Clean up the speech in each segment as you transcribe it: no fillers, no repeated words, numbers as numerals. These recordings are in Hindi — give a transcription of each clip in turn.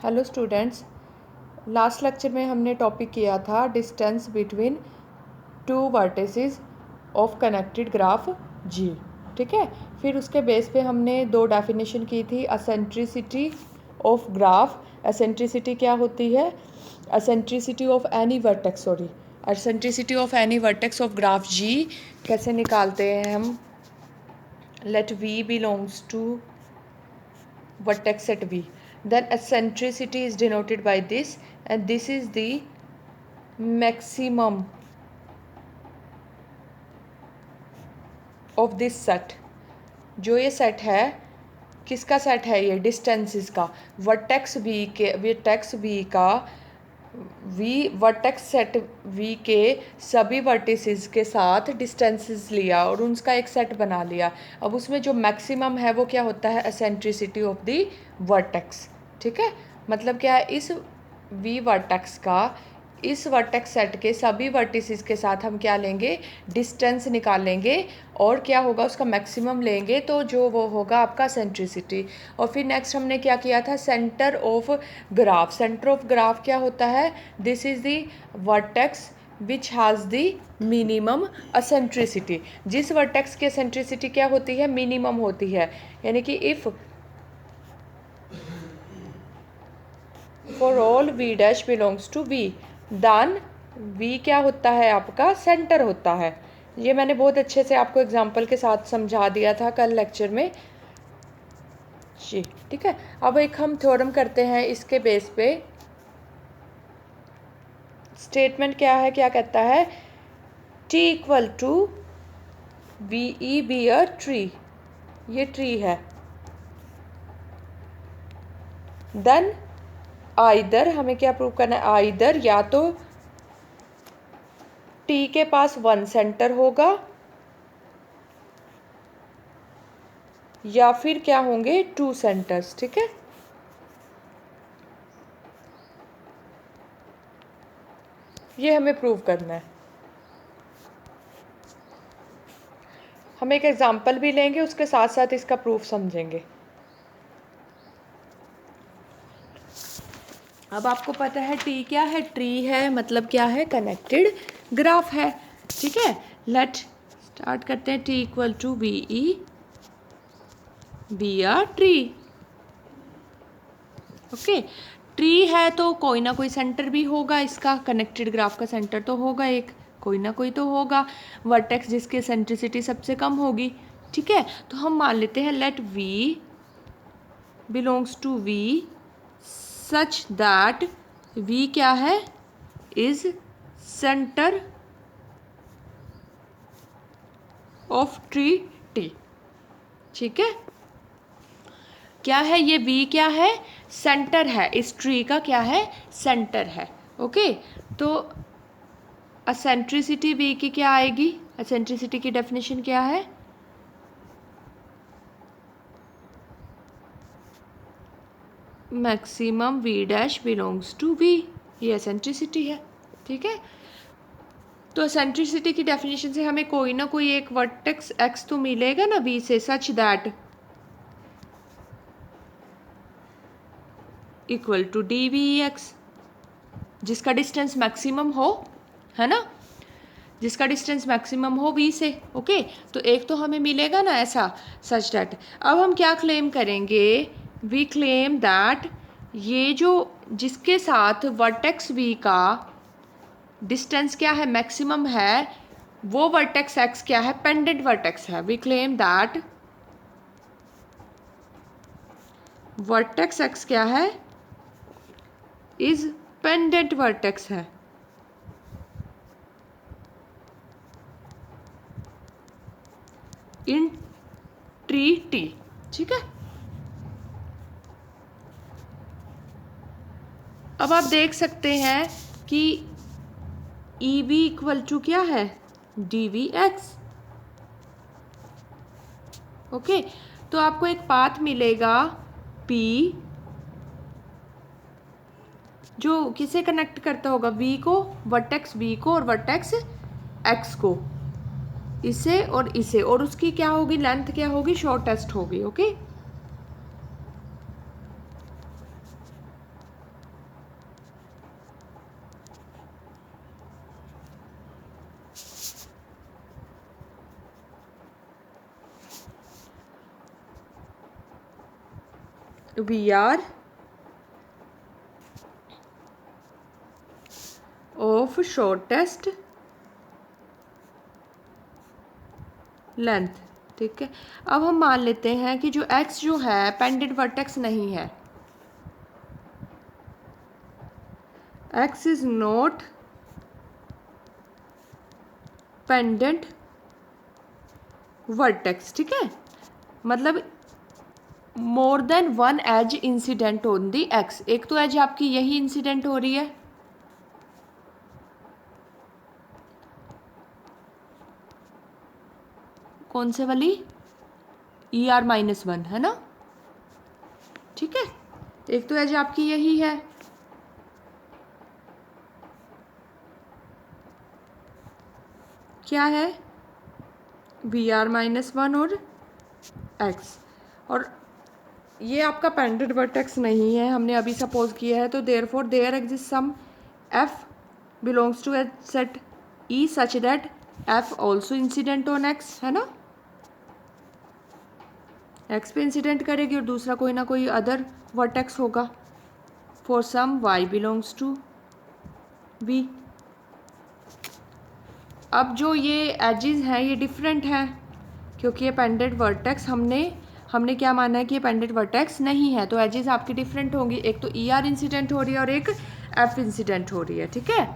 हेलो स्टूडेंट्स, लास्ट लेक्चर में हमने टॉपिक किया था distance between two vertices of connected graph जी। ठीक है, फिर उसके बेस पे हमने दो डेफिनेशन की थी। एसेंट्रिसिटी ऑफ ग्राफ, एसेंट्रिसिटी क्या होती है? Eccentricity of any vertex, eccentricity of any vertex of graph G कैसे निकालते हैं हम? Let V belongs to vertex at V, then eccentricity is denoted by this, and this is the maximum of this set। जो ये सेट है, किसका सेट है? ये डिस्टेंसेस का, वर्टेक्स वी का वर्टेक्स सेट वी के सभी वर्टिसेस के साथ डिस्टेंसेस लिया और उनका एक सेट बना लिया। अब उसमें जो मैक्सिमम है वो क्या होता है? Eccentricity of the vertex. ठीक है, मतलब क्या है? इस वी वर्टेक्स का इस वर्टेक्स सेट के सभी वर्टिसेस के साथ हम क्या लेंगे? डिस्टेंस निकालेंगे और क्या होगा? उसका मैक्सिमम लेंगे, तो जो वो होगा आपका सेंट्रिसिटी। और फिर नेक्स्ट हमने क्या किया था? Centre of graph. Centre of graph क्या होता है? This is the vertex which has the minimum eccentricity. जिस वर्टेक्स की एसेंट्रिसिटी क्या होती है? मिनिमम होती है। यानी कि if for all V dash belongs to V, then V क्या होता है? आपका सेंटर होता है। ये मैंने बहुत अच्छे से आपको एग्जांपल के साथ समझा दिया था कल लेक्चर में जी। ठीक है, अब एक हम थ्योरम करते हैं इसके बेस पे। स्टेटमेंट क्या है? क्या कहता है? T equal to V E be a tree. ये ट्री है। देन आइदर, हमें क्या प्रूव करना है? आइदर या तो टी के पास वन सेंटर होगा या फिर क्या होंगे? Two centres. ठीक है, ये हमें प्रूव करना है। हम एक एग्जांपल भी लेंगे, उसके साथ साथ इसका प्रूफ समझेंगे। अब आपको पता है टी क्या है? ट्री है, मतलब क्या है? कनेक्टेड ग्राफ है। ठीक है, लेट स्टार्ट करते हैं। T equal to V E be are tree. Okay, tree है तो कोई ना कोई सेंटर भी होगा। इसका कनेक्टेड ग्राफ का सेंटर तो होगा, एक कोई ना कोई तो होगा। वर्टेक्स जिसकी सेंट्रिसिटी सबसे कम होगी। ठीक है, तो हम मान लेते हैं let V belongs to V such that V क्या है? Is centre of tree T. ठीक है, क्या है ये? वी क्या है? सेंटर है। इस ट्री का क्या है? सेंटर है। ओके, तो एसेंट्रिसिटी वी की क्या आएगी? एसेंट्रिसिटी की डेफिनेशन क्या है? Maximum V dash belongs to V. ये एसेंट्रिसिटी है। ठीक है, तो एसेंट्रिसिटी की डेफिनेशन से हमें कोई ना कोई एक वर्टेक्स एक्स तो मिलेगा ना वी से, such that equal to D V X, जिसका डिस्टेंस मैक्सिमम हो, है ना? जिसका डिस्टेंस मैक्सिमम हो वी से। ओके, तो एक तो हमें मिलेगा ना ऐसा, सच दैट। अब हम क्या क्लेम करेंगे? वी क्लेम दैट ये जो जिसके साथ वर्टेक्स वी का डिस्टेंस क्या है? मैक्सिमम है, वो वर्टेक्स एक्स क्या है? पेंडेंट वर्टेक्स है। We claim that vertex X क्या है? इज पेंडेंट वर्टेक्स है इन ट्री टी। ठीक है, अब आप देख सकते हैं कि ई वी इक्वल टू क्या है? D V x. ओके, तो आपको एक पाथ मिलेगा पी जो किसे कनेक्ट करता होगा? वी को, वर्टेक्स वी को और वर्टेक्स एक्स को, इसे और इसे, और उसकी क्या होगी? लेंथ क्या होगी? शॉर्टेस्ट होगी। Okay, we are of shortest length. ठीक है, अब हम मान लेते हैं कि जो x जो है पेंडेंट वर्टेक्स नहीं है, x is not pendant vertex. ठीक है, मतलब more than one edge incident on the x। एक तो एज आपकी यही इंसिडेंट हो रही है, कौन से वाली, ER-1 है ना। ठीक है, एक तो एज आपकी यही है, क्या है, VR-1 और x, और ये आपका पेंडेंट वर्टेक्स नहीं है, हमने अभी सपोज किया है। तो therefore there exist some f belongs to a set E such that f also incident on x, है ना। x पे इंसिडेंट करेगी और दूसरा कोई ना कोई अदर वर्टेक्स होगा for some y belongs to v। अब जो ये एजेस हैं ये डिफरेंट हैं, क्योंकि ये पेंडेंट वर्टेक्स हमने क्या माना है कि ये पेंडेंट वर्टेक्स नहीं है, तो एजेस आपकी डिफरेंट होंगी। एक तो ER इंसिडेंट हो रही है और एक F इंसिडेंट हो रही है। ठीक है,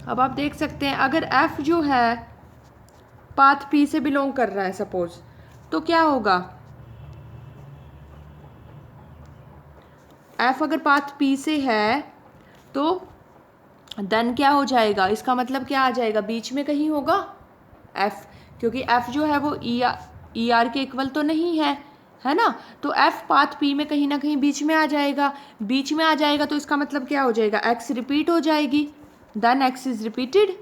अब आप देख सकते हैं अगर F जो है पाथ P से बिलोंग कर रहा है सपोज, तो क्या होगा, F अगर पाथ P से है तो देन क्या हो जाएगा, इसका मतलब क्या आ जाएगा, बीच में कहीं होगा F, क्योंकि F जो है वो ER के इक्वल तो नहीं है ना। तो F पाथ P में कहीं ना कहीं बीच में आ जाएगा, बीच में आ जाएगा तो इसका मतलब क्या हो जाएगा, X रिपीट हो जाएगी, then X is repeated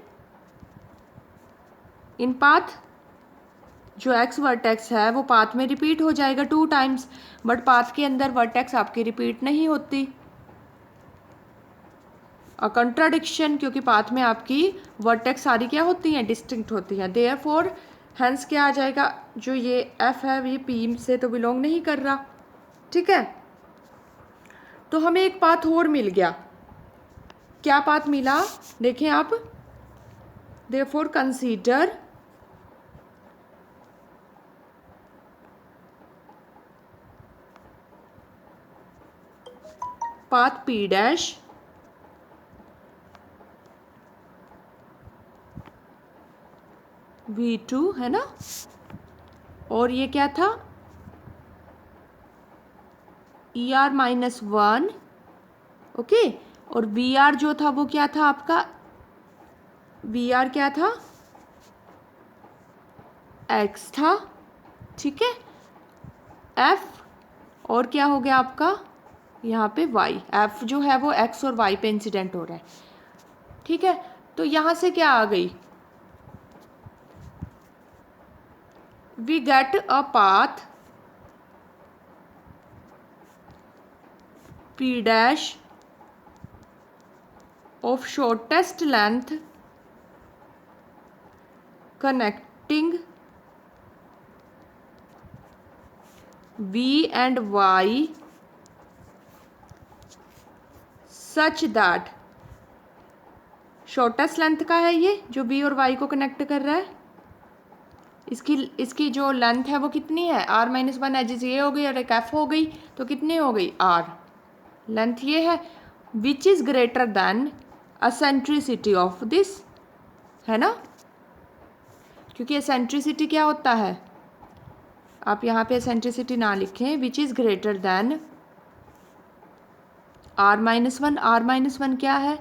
in path. जो X वर्टेक्स है वो पाथ में रिपीट हो जाएगा 2 टाइम्स, बट पाथ के अंदर वर्टेक्स आपकी रिपीट नहीं होती। अ कंट्राडिक्शन, क्योंकि पाथ में आपकी वर्टेक्स सारी क्या होती हैं, डिस्टिंक्ट होती हैं। देयरफॉर हेंस क्या आ जाएगा, जो ये F है ये P से तो बिलोंग नहीं कर रहा। ठीक है, तो हमें एक पाथ और मिल गया, क्या पाथ मिला, देखें आप, therefore consider path P dash V2, है ना, और ये क्या था, ER-1, ओके, और VR जो था वो क्या था आपका, VR क्या था, X था। ठीक है, F और क्या हो गया आपका यहाँ पे Y, F जो है वो X और Y पे इंसिडेंट हो रहा है। ठीक है, तो यहाँ से क्या आ गई, we get a path P dash of shortest length connecting V and Y such that, shortest length का है ये जो B और Y को कनेक्ट कर रहा है, इसकी जो लेंथ है वो कितनी है, R-1 एजेस ये हो गई और एक F हो गई, तो कितनी हो गई, R लेंथ ये है, which is greater than eccentricity of this, है ना, क्योंकि एसेंट्रिसिटी क्या होता है, आप यहाँ पे एसेंट्रिसिटी ना लिखें, which is greater than R-1। R-1 क्या है,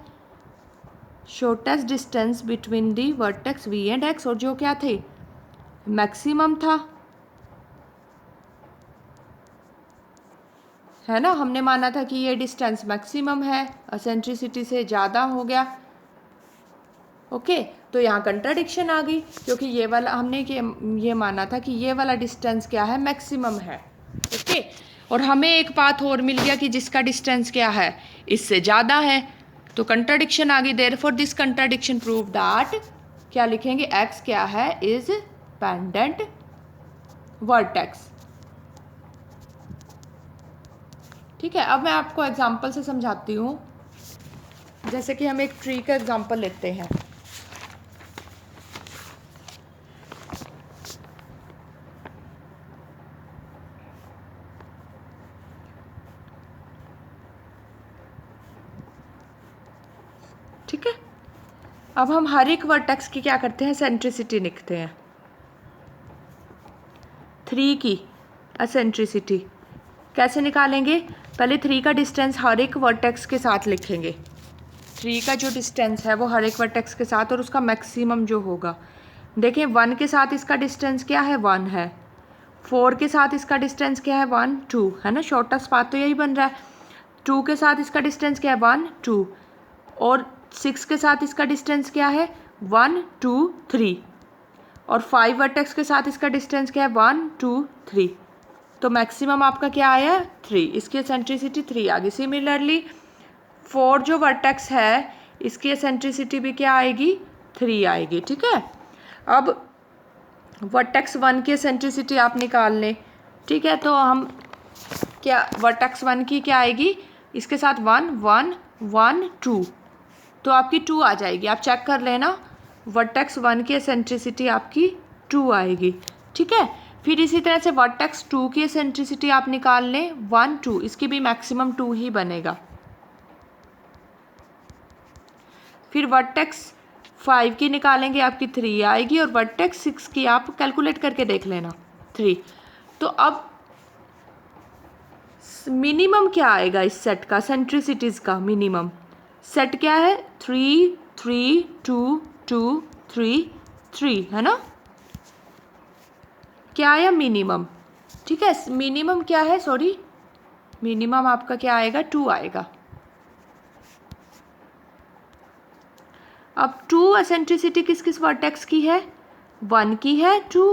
shortest distance between the vertex V and X, और जो क्या थे, मैक्सिमम था, है ना, हमने माना था कि ये डिस्टेंस मैक्सिमम है, एसेंट्रिसिटी से ज़्यादा हो गया। ओके, तो यहाँ कंट्राडिक्शन आ गई, क्योंकि ये वाला हमने ये माना था कि ये वाला डिस्टेंस क्या है, मैक्सिमम है। ओके, और हमें एक पाथ और मिल गया कि जिसका डिस्टेंस क्या है, इससे ज़्यादा है, तो कंट्राडिक्शन आ गई। Therefore this contradiction prove that, क्या लिखेंगे, X क्या है, इज पेंडेंट वर्टेक्स। ठीक है, अब मैं आपको एग्जांपल से समझाती हूँ। जैसे कि हम एक ट्री का एग्जांपल लेते हैं। ठीक है, अब हम हर एक वर्टेक्स की क्या करते हैं, सेंट्रिसिटी लिखते हैं। 3 की एसेंट्रिसिटी कैसे निकालेंगे, पहले 3 का डिस्टेंस हर एक वर्टेक्स के साथ लिखेंगे। 3 का जो डिस्टेंस है वो हर एक वर्टेक्स के साथ, और उसका मैक्सिमम जो होगा, देखें 1 के साथ इसका डिस्टेंस क्या है, 1 है। 4 के साथ इसका डिस्टेंस क्या है, 1 2 है ना, शॉर्टेस्ट पाथ तो यही बन रहा है। 2 के साथ इसका डिस्टेंस क्या है, 1 2, और 6 के साथ इसका डिस्टेंस क्या है, 1 2 3, और 5 वर्टेक्स के साथ इसका डिस्टेंस क्या है, 1 2 3। तो मैक्सिमम आपका क्या आया, 3, इसकी एसेंट्रिसिटी 3 आ गई। सिमिलरली 4 जो वर्टेक्स है इसकी एसेंट्रिसिटी भी क्या आएगी, 3 आएगी। ठीक है, अब वर्टेक्स 1 की एसेंट्रिसिटी आप निकाल लें। ठीक है, तो हम क्या, वर्टेक्स 1 की क्या आएगी, इसके साथ 1 1 1 2, तो आपकी 2 आ जाएगी। आप चेक कर लेना, वर्टेक्स 1 की एसेंट्रिसिटी आपकी 2 आएगी। ठीक है, फिर इसी तरह से वर्टेक्स 2 की एसेंट्रिसिटी आप निकाल लें, 1 2, इसकी भी मैक्सिमम 2 ही बनेगा। फिर वर्टेक्स 5 की निकालेंगे, आपकी 3 आएगी, और वर्टेक्स 6 की आप कैलकुलेट करके देख लेना, 3। तो अब मिनिमम क्या आएगा इस सेट का, सेंट्रिसिटीज़ का मिनिमम सेट क्या है, 3 3 2 2 3 3, है ना, क्या आया मिनिमम। ठीक है, मिनिमम क्या है, सॉरी, मिनिमम आपका क्या आएगा, 2 आएगा। अब 2 एसेंट्रिसिटी किस किस वर्टेक्स की है, 1 की है 2,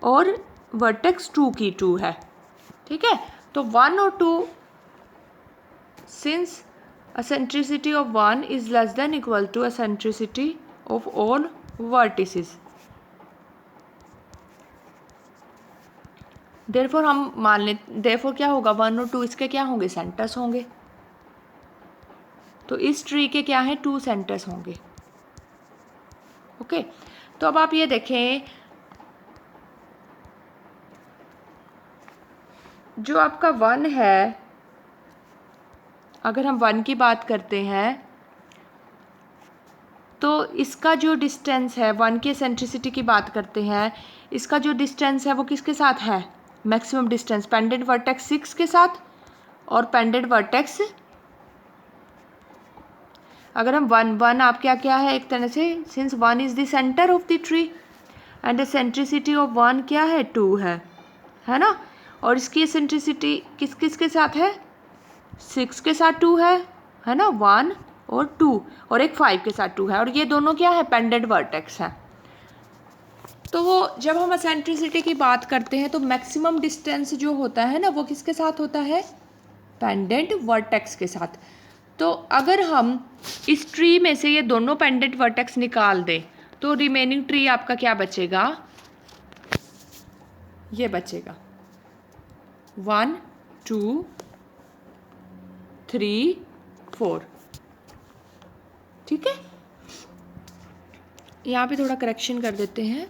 और वर्टेक्स 2 की 2 है। ठीक है, तो 1 और 2, since eccentricity of 1 is less than equal to eccentricity of all vertices, therefore हम मान ले, देयरफॉर क्या होगा, 1 और 2 इसके क्या होंगे, सेंटर्स होंगे। तो इस ट्री के क्या है, 2 सेंटर्स होंगे। ओके, तो अब आप ये देखें, जो आपका 1 है, अगर हम 1 की बात करते हैं तो इसका जो डिस्टेंस है, 1 की एसेंट्रिसिटी की बात करते हैं, इसका जो डिस्टेंस है वो किसके साथ है, मैक्सिमम डिस्टेंस पेंडेंट वर्टेक्स 6 के साथ, और पेंडेंट वर्टेक्स, अगर हम 1 1 आप क्या क्या है एक तरह से, since 1 is the centre of the tree and eccentricity of 1 क्या है, 2 है ना, और इसकी एसेंट्रिसिटी किस किस के साथ है, 6 के साथ 2 है ना, 1 और 2, और एक 5 के साथ 2 है, और ये दोनों क्या है, पेंडेंट वर्टेक्स है। तो वो जब हम एसेंट्रिसिटी की बात करते हैं तो मैक्सिमम डिस्टेंस जो होता है ना वो किसके साथ होता है, पेंडेंट वर्टेक्स के साथ। तो अगर हम इस ट्री में से ये दोनों पेंडेंट वर्टेक्स निकाल दें तो रिमेनिंग ट्री आपका क्या बचेगा, ये बचेगा 1 2 3 4। ठीक है, यहाँ पे थोड़ा करेक्शन कर देते हैं।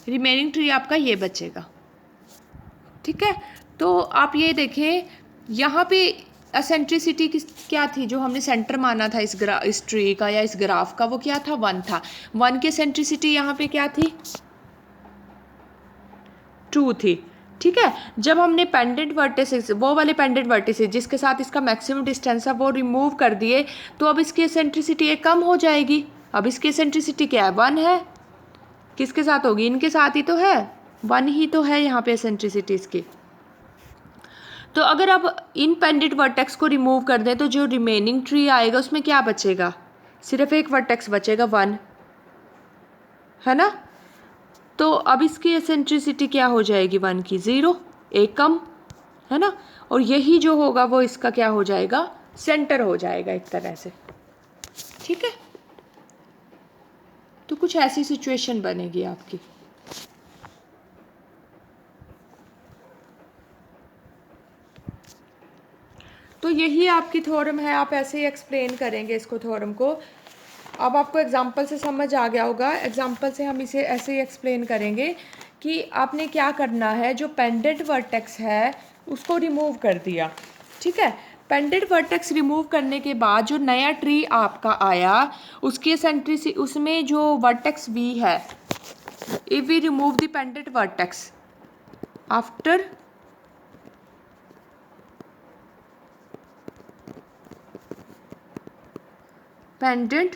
रिमेनिंग ट्री आपका ये बचेगा। ठीक है, तो आप ये देखें, यहाँ पे एसेंट्रिसिटी किस क्या थी, जो हमने सेंटर माना था इस ट्री का या इस ग्राफ का, वो क्या था, 1 था। 1 की एसेंट्रिसिटी यहाँ पे क्या थी, 2 थी। ठीक है, जब हमने पेंडेंट वर्टिसेस, वो वाले पेंडेंट वर्टिसेस जिसके साथ इसका मैक्सिमम डिस्टेंस है वो रिमूव कर दिए, तो अब इसकी एसेंट्रिसिटी एक कम हो जाएगी। अब इसकी एसेंट्रिसिटी क्या है, 1 है, किसके साथ होगी, इनके साथ ही तो है, 1 ही तो है यहाँ पे एसेंट्रिसिटी इसकी। तो अगर आप इन पेंडेंट वर्टेक्स को रिमूव कर दें तो जो रिमेनिंग ट्री आएगा उसमें क्या बचेगा, सिर्फ एक वर्टेक्स बचेगा, 1, है ना। तो अब इसकी एसेंट्रिसिटी क्या हो जाएगी, 1 की 0, एक कम, है ना, और यही जो होगा वो इसका क्या हो जाएगा, सेंटर हो जाएगा एक तरह से। ठीक है, तो कुछ ऐसी सिचुएशन बनेगी आपकी। तो यही आपकी थ्योरम है, आप ऐसे ही एक्सप्लेन करेंगे इसको थ्योरम को। अब आपको एग्जांपल से समझ आ गया होगा, एग्जांपल से हम इसे ऐसे ही एक्सप्लेन करेंगे कि आपने क्या करना है, जो पेंडेंट वर्टेक्स है उसको रिमूव कर दिया, ठीक है। पेंडेंट वर्टेक्स रिमूव करने के बाद जो नया ट्री आपका आया उसकी एसेंट्रिसिटी, उसमें जो वर्टेक्स वी है, if we remove the pendant vertex after pendant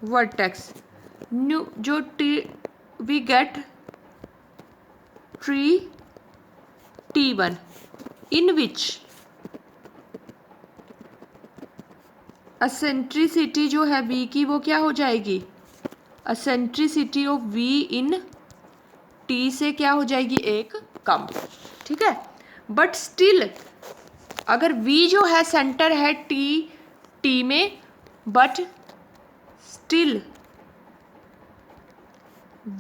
vertex, new जो tree we get tree T1 in which eccentricity जो है V की वो क्या हो जाएगी, eccentricity of V in T से क्या हो जाएगी, एक कम, ठीक है। बट स्टिल अगर V जो है सेंटर है T में, but still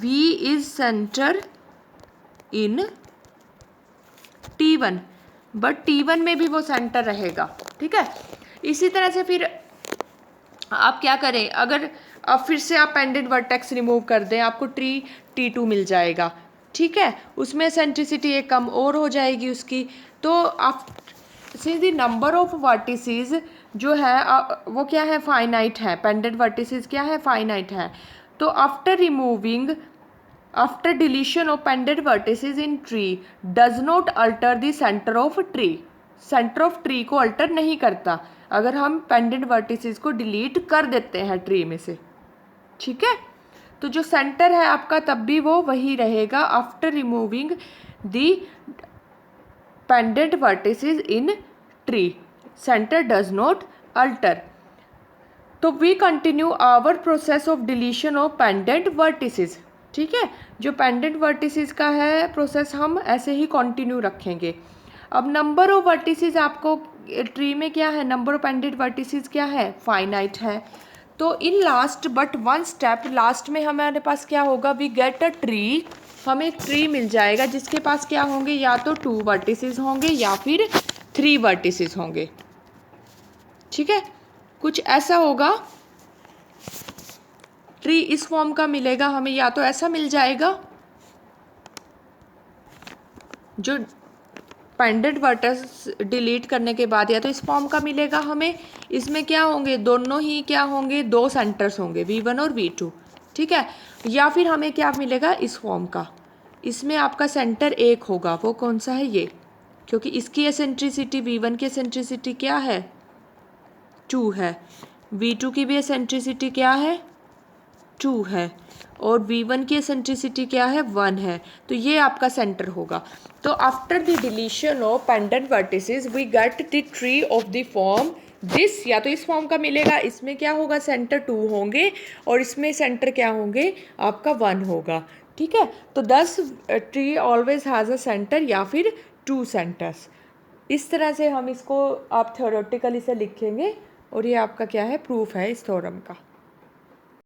V is centre in T1, but T1 में भी वो सेंटर रहेगा, ठीक है। इसी तरह से फिर आप क्या करें, अगर अब फिर से आप पेंडेंट वर्टेक्स रिमूव कर दें, आपको ट्री T2 मिल जाएगा, ठीक है। उसमें एसेंट्रिसिटी एक कम और हो जाएगी उसकी। तो आप since the number of vertices जो है वो क्या है, फाइनाइट है, पेंडेंट वर्टिसेस क्या है, फाइनाइट है। तो after removing, after deletion of pendant vertices in tree does not alter the centre of tree, centre of tree को अल्टर नहीं करता अगर हम पेंडेंट वर्टिसेस को डिलीट कर देते हैं ट्री में से, ठीक है। तो जो सेंटर है आपका तब भी वो वही रहेगा after removing the pendant vertices in tree, centre does not alter. तो we continue our process of deletion of pendant vertices, ठीक है। जो पेंडेंट वर्टिसेस का है प्रोसेस हम ऐसे ही कंटिन्यू रखेंगे। अब नंबर ऑफ वर्टिसेस आपको ट्री में क्या है, नंबर ऑफ पेंडेंट वर्टिसेस क्या है, फाइनाइट है। तो in last but one step, last में हमारे पास क्या होगा, वी गेट अ ट्री, हमें एक ट्री मिल जाएगा जिसके पास क्या होंगे, या तो 2 वर्टिसेस होंगे या फिर 3 वर्टिसेस होंगे, ठीक है। कुछ ऐसा होगा, ट्री इस फॉर्म का मिलेगा हमें, या तो ऐसा मिल जाएगा जो पेंडेंट वर्टेक्स डिलीट करने के बाद, या तो इस फॉर्म का मिलेगा हमें, इसमें क्या होंगे, दोनों ही क्या होंगे, 2 सेंटर्स होंगे V1 और V2, ठीक है। या फिर हमें क्या मिलेगा, इस फॉर्म का, इसमें आपका सेंटर एक होगा, वो कौन सा है, ये, क्योंकि इसकी एसेंट्रिसिटी V1 की एसेंट्रिसिटी क्या है, 2 है, V2 की भी एसेंट्रिसिटी क्या है, 2 है, और V1 की एसेंट्रिसिटी क्या है, 1 है। तो ये आपका सेंटर होगा। तो after the deletion of pendant vertices we get the tree of the form this, या तो इस फॉर्म का मिलेगा, इसमें क्या होगा, सेंटर 2 होंगे और इसमें सेंटर क्या होंगे, आपका 1 होगा, ठीक है। तो 10 tree always has a centre या फिर 2 सेंटर्स। इस तरह से हम इसको आप थ्योरेटिकली से लिखेंगे और ये आपका क्या है, प्रूफ है इस थ्योरम का।